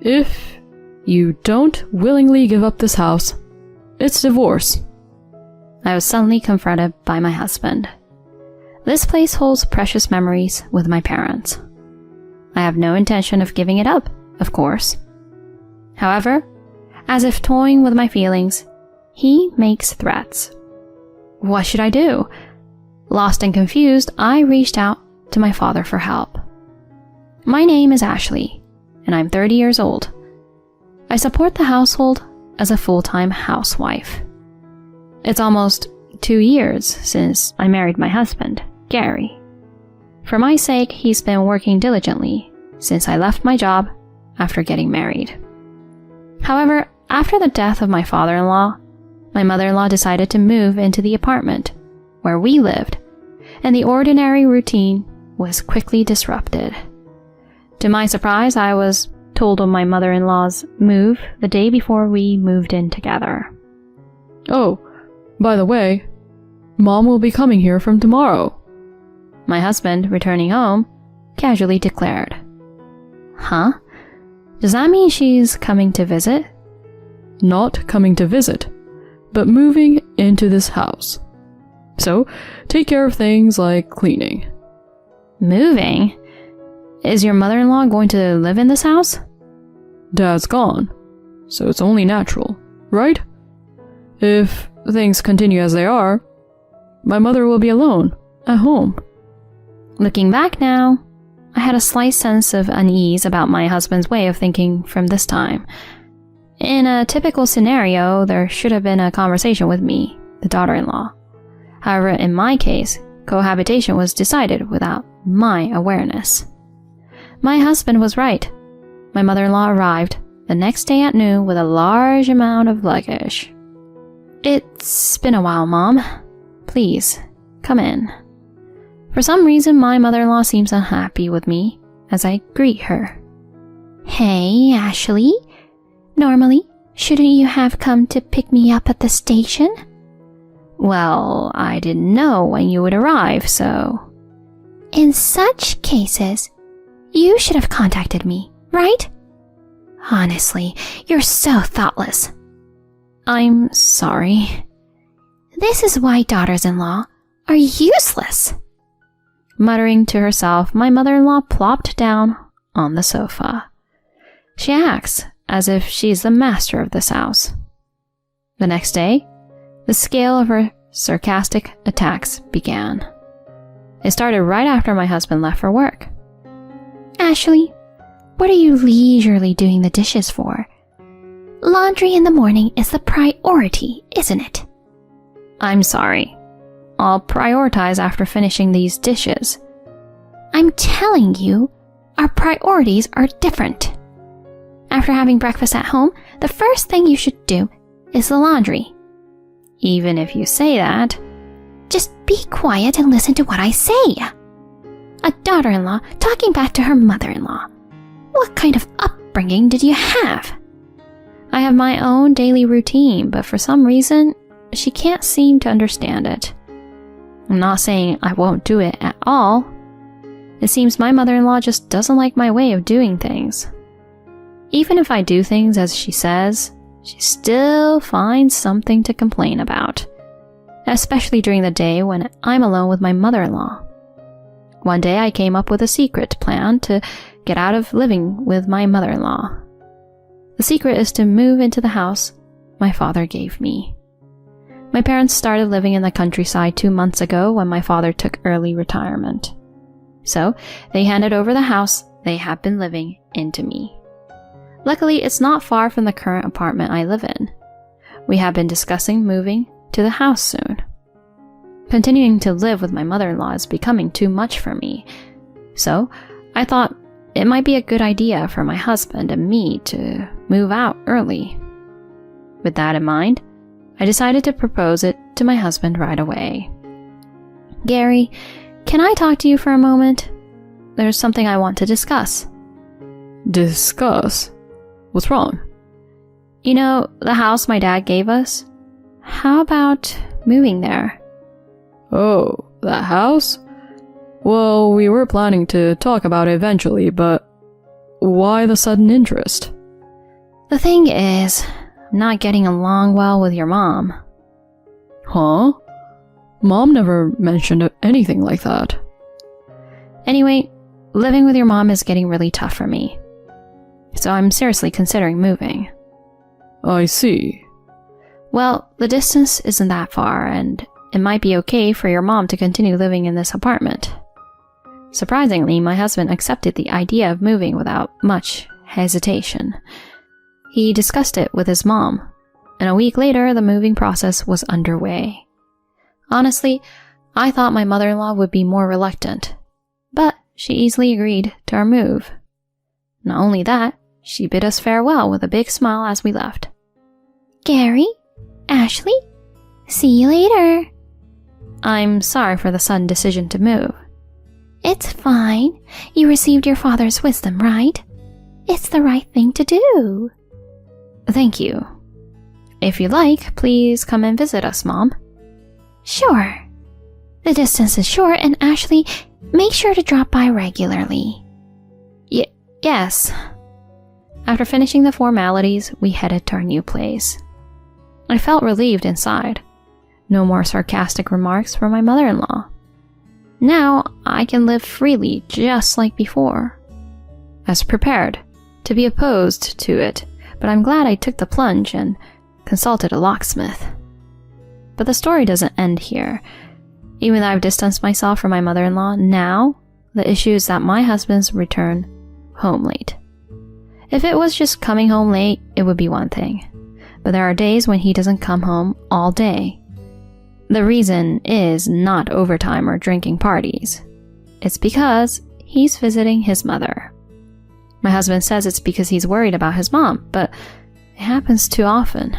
If you don't willingly give up this house, it's divorce. I was suddenly confronted by my husband. This place holds precious memories with my parents. I have no intention of giving it up, of course. However, as if toying with my feelings, he makes threats. What should I do? Lost and confused, I reached out to my father for help. My name is Ashley, and I'm 30 years old. I support the household as a full-time housewife. It's almost 2 years since I married my husband, Gary. For my sake, he's been working diligently since I left my job after getting married. However, after the death of my father-in-law, my mother-in-law decided to move into the apartment where we lived, and the ordinary routine was quickly disrupted. To my surprise, I was told of my mother-in-law's move the day before we moved in together. Oh, by the way, Mom will be coming here from tomorrow. My husband, returning home, casually declared. Huh? Does that mean she's coming to visit? Not coming to visit, but moving into this house. So, take care of things like cleaning. Moving? Is your mother-in-law going to live in this house? Dad's gone, so it's only natural, right? If things continue as they are, my mother will be alone, at home. Looking back now, I had a slight sense of unease about my husband's way of thinking from this time. In a typical scenario, there should have been a conversation with me, the daughter-in-law. However, in my case, cohabitation was decided without my awareness. My husband was right. My mother-in-law arrived the next day at noon with a large amount of luggage. It's been a while, Mom. Please, come in. For some reason, my mother-in-law seems unhappy with me as I greet her. Hey, Ashley. Normally, shouldn't you have come to pick me up at the station? Well, I didn't know when you would arrive, so... In such cases, you should have contacted me, right? Honestly, you're so thoughtless. I'm sorry. This is why daughters-in-law are useless. Muttering to herself, my mother-in-law plopped down on the sofa. She acts as if she's the master of this house. The next day, the scale of her sarcastic attacks began. It started right after my husband left for work. Ashley, what are you leisurely doing the dishes for? Laundry in the morning is the priority, isn't it? I'm sorry. I'll prioritize after finishing these dishes. I'm telling you, our priorities are different. After having breakfast at home, the first thing you should do is the laundry. Even if you say that, just be quiet and listen to what I say. A daughter-in-law talking back to her mother-in-law. What kind of upbringing did you have? I have my own daily routine, but for some reason, she can't seem to understand it. I'm not saying I won't do it at all. It seems my mother-in-law just doesn't like my way of doing things. Even if I do things as she says, she still finds something to complain about, especially during the day when I'm alone with my mother-in-law. One day I came up with a secret plan to get out of living with my mother-in-law. The secret is to move into the house my father gave me. My parents started living in the countryside 2 months ago when my father took early retirement. So they handed over the house they have been living in to me. Luckily, it's not far from the current apartment I live in. We have been discussing moving to the house soon. Continuing to live with my mother-in-law is becoming too much for me, so I thought it might be a good idea for my husband and me to move out early. With that in mind, I decided to propose it to my husband right away. Gary, can I talk to you for a moment? There's something I want to discuss. Discuss? What's wrong? You know, the house my dad gave us? How about moving there? Oh, that house? Well, we were planning to talk about it eventually, but why the sudden interest? The thing is, I'm not getting along well with your mom. Huh? Mom never mentioned anything like that. Anyway, living with your mom is getting really tough for me. So I'm seriously considering moving. I see. Well, the distance isn't that far, and it might be okay for your mom to continue living in this apartment. Surprisingly, my husband accepted the idea of moving without much hesitation. He discussed it with his mom, and a week later, the moving process was underway. Honestly, I thought my mother-in-law would be more reluctant, but she easily agreed to our move. Not only that, she bid us farewell with a big smile as we left. Gary? Ashley? See you later. I'm sorry for the sudden decision to move. It's fine. You received your father's wisdom, right? It's the right thing to do. Thank you. If you like, please come and visit us, Mom. Sure. The distance is short, and Ashley, make sure to drop by regularly. Yes. After finishing the formalities, we headed to our new place. I felt relieved inside. No more sarcastic remarks from my mother-in-law. Now, I can live freely just like before. I was prepared to be opposed to it, but I'm glad I took the plunge and consulted a locksmith. But the story doesn't end here. Even though I've distanced myself from my mother-in-law, now the issue is that my husband's return home late. If it was just coming home late, it would be one thing. But there are days when he doesn't come home all day. The reason is not overtime or drinking parties. It's because he's visiting his mother. My husband says it's because he's worried about his mom, but it happens too often.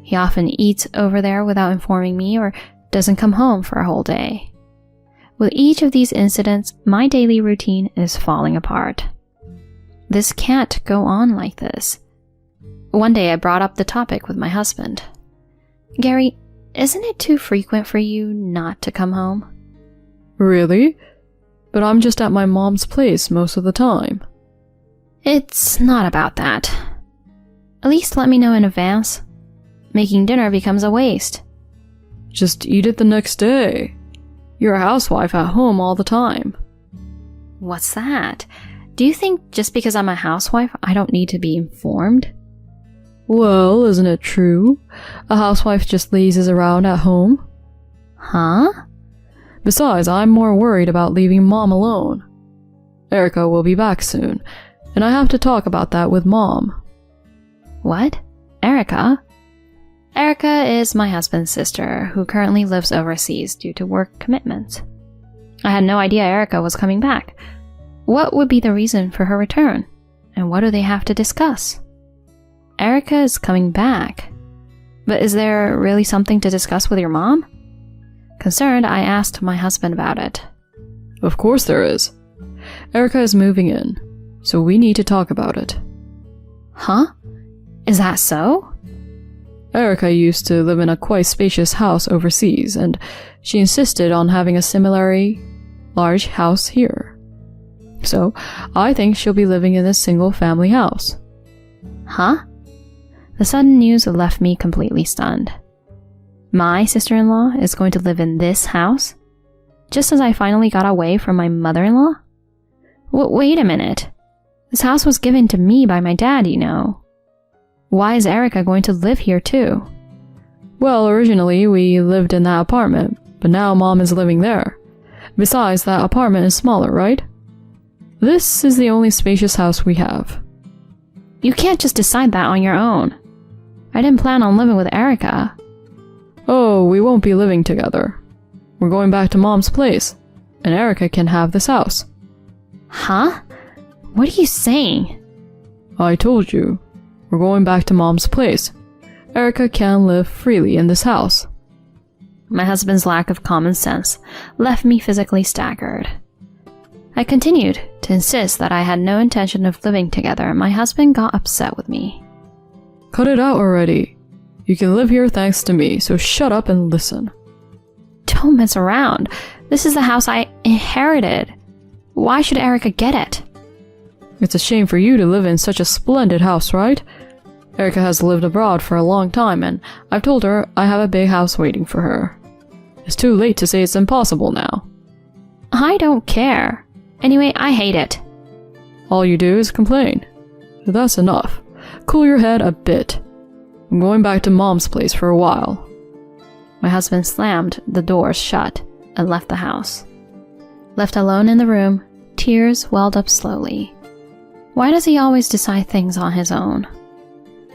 He often eats over there without informing me or doesn't come home for a whole day. With each of these incidents, my daily routine is falling apart. This can't go on like this. One day I brought up the topic with my husband. Gary, isn't it too frequent for you not to come home? Really? But I'm just at my mom's place most of the time. It's not about that. At least let me know in advance. Making dinner becomes a waste. Just eat it the next day. You're a housewife at home all the time. What's that? Do you think just because I'm a housewife, I don't need to be informed? Well, isn't it true? A housewife just lazes around at home. Huh? Besides, I'm more worried about leaving Mom alone. Erica will be back soon, and I have to talk about that with Mom. What? Erica? Erica is my husband's sister, who currently lives overseas due to work commitments. I had no idea Erica was coming back. What would be the reason for her return? And what do they have to discuss? Erica is coming back. But is there really something to discuss with your mom? Concerned, I asked my husband about it. Of course there is. Erica is moving in, so we need to talk about it. Huh? Is that so? Erica used to live in a quite spacious house overseas, and she insisted on having a similarly large house here. So, I think she'll be living in this single-family house. Huh? The sudden news left me completely stunned. My sister-in-law is going to live in this house? Just as I finally got away from my mother-in-law? Wait a minute. This house was given to me by my dad, you know. Why is Erica going to live here too? Well, originally we lived in that apartment, but now Mom is living there. Besides, that apartment is smaller, right? This is the only spacious house we have. You can't just decide that on your own. I didn't plan on living with Erica. Oh, we won't be living together. We're going back to Mom's place, and Erica can have this house. Huh? What are you saying? I told you. We're going back to Mom's place. Erica can live freely in this house. My husband's lack of common sense left me physically staggered. I continued to insist that I had no intention of living together, and my husband got upset with me. Cut it out already. You can live here thanks to me, so shut up and listen. Don't mess around. This is the house I inherited. Why should Erica get it? It's a shame for you to live in such a splendid house, right? Erica has lived abroad for a long time, and I've told her I have a big house waiting for her. It's too late to say it's impossible now. I don't care. Anyway, I hate it. All you do is complain. That's enough. Cool your head a bit. I'm going back to Mom's place for a while. My husband slammed the doors shut and left the house. Left alone in the room, tears welled up slowly. Why does he always decide things on his own?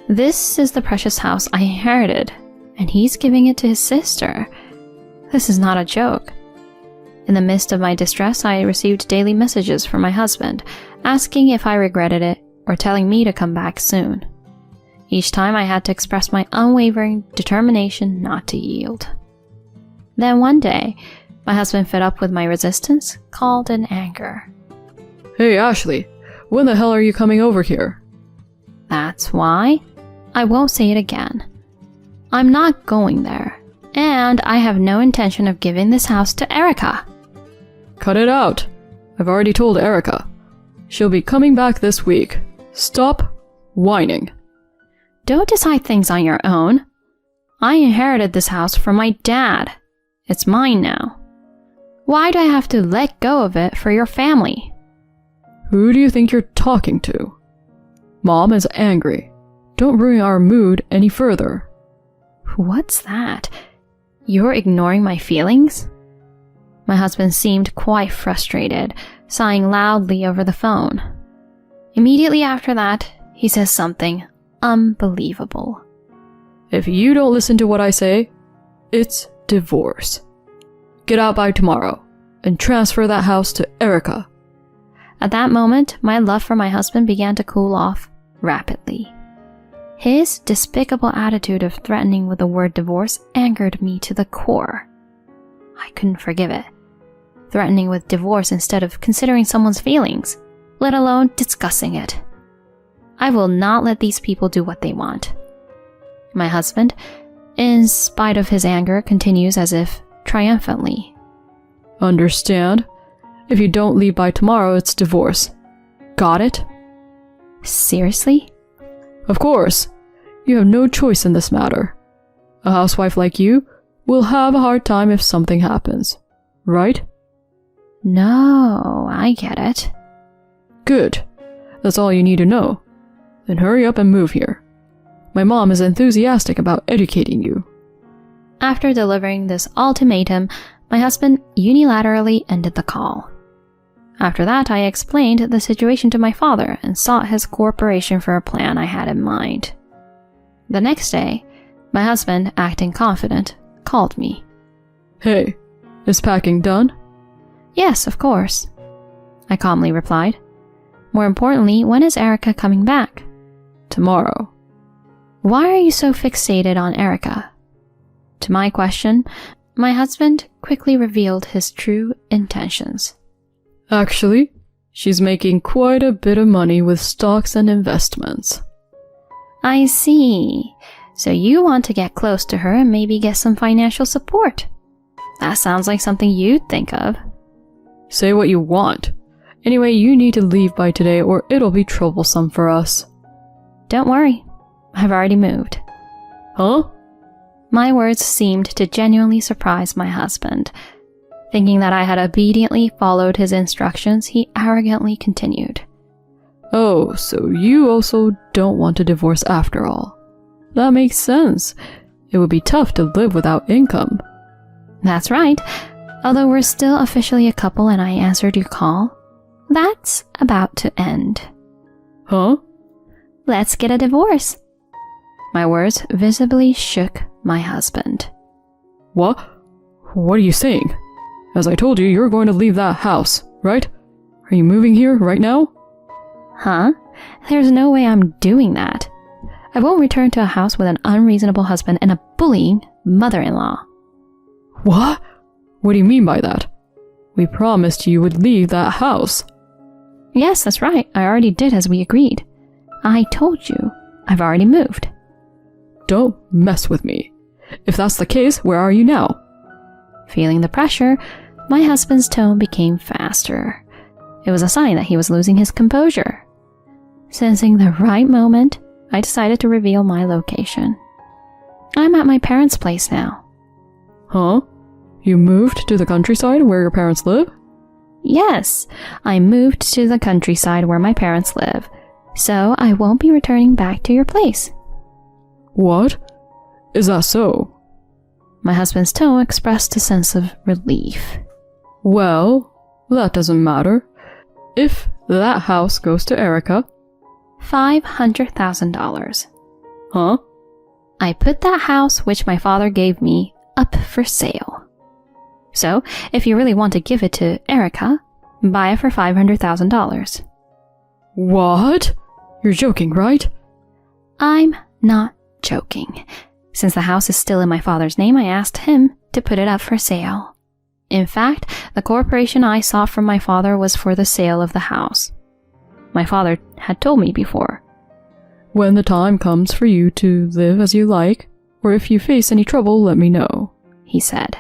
This is the precious house I inherited, and he's giving it to his sister. This is not a joke. In the midst of my distress, I received daily messages from my husband, asking if I regretted it or telling me to come back soon. Each time I had to express my unwavering determination not to yield. Then one day, my husband, fed up with my resistance, called in anger. Hey Ashley, when the hell are you coming over here? That's why. I won't say it again. I'm not going there, and I have no intention of giving this house to Erica. Cut it out. I've already told Erica. She'll be coming back this week. Stop whining. Don't decide things on your own. I inherited this house from my dad. It's mine now. Why do I have to let go of it for your family? Who do you think you're talking to? Mom is angry. Don't ruin our mood any further. What's that? You're ignoring my feelings? My husband seemed quite frustrated, sighing loudly over the phone. Immediately after that, he says something unbelievable. If you don't listen to what I say, it's divorce. Get out by tomorrow and transfer that house to Erica. At that moment, my love for my husband began to cool off rapidly. His despicable attitude of threatening with the word divorce angered me to the core. I couldn't forgive it. Threatening with divorce instead of considering someone's feelings, let alone discussing it. I will not let these people do what they want. My husband, in spite of his anger, continues as if triumphantly. Understand? If you don't leave by tomorrow, it's divorce. Got it? Seriously? Of course. You have no choice in this matter. A housewife like you will have a hard time if something happens. Right? No, I get it. Good. That's all you need to know. Then hurry up and move here. My mom is enthusiastic about educating you. After delivering this ultimatum, my husband unilaterally ended the call. After that, I explained the situation to my father and sought his cooperation for a plan I had in mind. The next day, my husband, acting confident, called me. Hey, is packing done? Yes, of course, I calmly replied. More importantly, when is Erica coming back? Tomorrow. Why are you so fixated on Erica? To my question, my husband quickly revealed his true intentions. Actually, she's making quite a bit of money with stocks and investments. I see. So you want to get close to her and maybe get some financial support. That sounds like something you'd think of. Say what you want. Anyway, you need to leave by today or it'll be troublesome for us. Don't worry. I've already moved. Huh? My words seemed to genuinely surprise my husband. Thinking that I had obediently followed his instructions, he arrogantly continued. Oh, so you also don't want a divorce after all. That makes sense. It would be tough to live without income. That's right. Although we're still officially a couple and I answered your call, that's about to end. Huh? Let's get a divorce. My words visibly shook my husband. What? What are you saying? As I told you, you're going to leave that house, right? Are you moving here right now? Huh? There's no way I'm doing that. I won't return to a house with an unreasonable husband and a bullying mother-in-law. What? What do you mean by that? We promised you would leave that house. Yes, that's right. I already did as we agreed. I told you. I've already moved. Don't mess with me. If that's the case, where are you now? Feeling the pressure, my husband's tone became faster. It was a sign that he was losing his composure. Sensing the right moment, I decided to reveal my location. I'm at my parents' place now. Huh? You moved to the countryside where your parents live? Yes, I moved to the countryside where my parents live, so I won't be returning back to your place. What? Is that so? My husband's tone expressed a sense of relief. Well, that doesn't matter. If that house goes to Erica... $500,000. Huh? I put that house, which my father gave me, up for sale. So, if you really want to give it to Erica, buy it for $500,000. What? You're joking, right? I'm not joking. Since the house is still in my father's name, I asked him to put it up for sale. In fact, the corporation I saw from my father was for the sale of the house. My father had told me before. When the time comes for you to live as you like, or if you face any trouble, let me know, he said.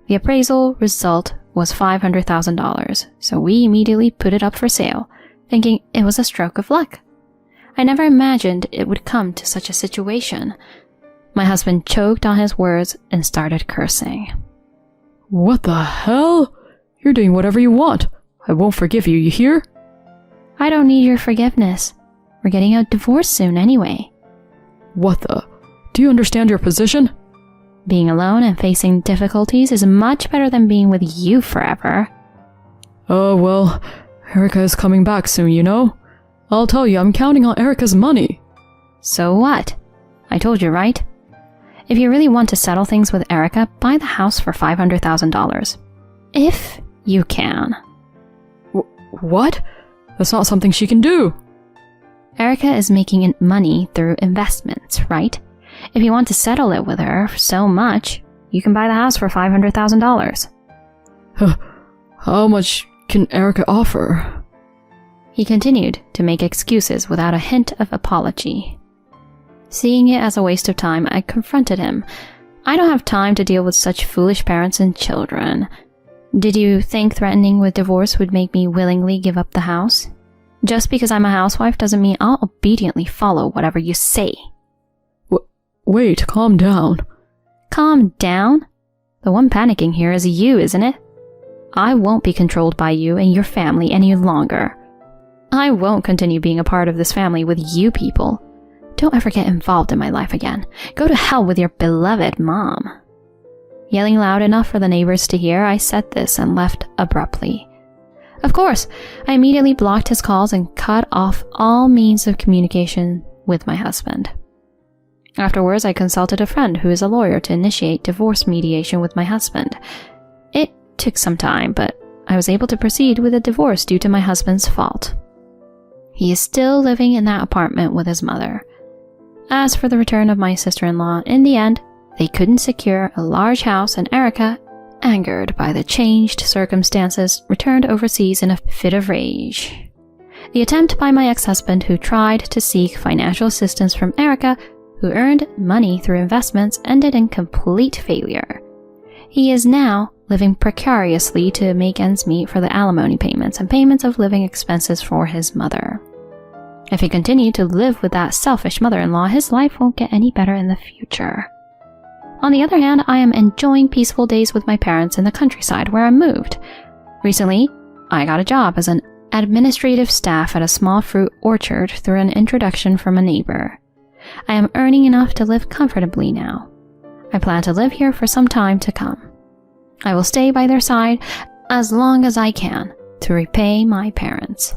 The appraisal result was $500,000, so we immediately put it up for sale, thinking it was a stroke of luck. I never imagined it would come to such a situation. My husband choked on his words and started cursing. What the hell? You're doing whatever you want. I won't forgive you, you hear? I don't need your forgiveness. We're getting a divorce soon anyway. What the? Do you understand your position? Being alone and facing difficulties is much better than being with you forever. Oh, well, Erica is coming back soon, you know? I'll tell you, I'm counting on Erica's money. So what? I told you, right? If you really want to settle things with Erica, buy the house for $500,000. If you can. What? That's not something she can do. Erica is making money through investments, right? If you want to settle it with her so much, you can buy the house for $500,000. How much can Erica offer? He continued to make excuses without a hint of apology. Seeing it as a waste of time, I confronted him. I don't have time to deal with such foolish parents and children. Did you think threatening with divorce would make me willingly give up the house? Just because I'm a housewife doesn't mean I'll obediently follow whatever you say. Wait, calm down. Calm down? The one panicking here is you, isn't it? I won't be controlled by you and your family any longer. I won't continue being a part of this family with you people. Don't ever get involved in my life again. Go to hell with your beloved mom. Yelling loud enough for the neighbors to hear, I said this and left abruptly. Of course, I immediately blocked his calls and cut off all means of communication with my husband. Afterwards, I consulted a friend who is a lawyer to initiate divorce mediation with my husband. It took some time, but I was able to proceed with a divorce due to my husband's fault. He is still living in that apartment with his mother. As for the return of my sister-in-law, in the end, they couldn't secure a large house, and Erica, angered by the changed circumstances, returned overseas in a fit of rage. The attempt by my ex-husband, who tried to seek financial assistance from Erica, who earned money through investments, ended in complete failure. He is now living precariously to make ends meet for the alimony payments and payments of living expenses for his mother. If he continued to live with that selfish mother-in-law, his life won't get any better in the future. On the other hand, I am enjoying peaceful days with my parents in the countryside where I moved. Recently, I got a job as an administrative staff at a small fruit orchard through an introduction from a neighbor. I am earning enough to live comfortably now. I plan to live here for some time to come. I will stay by their side as long as I can to repay my parents.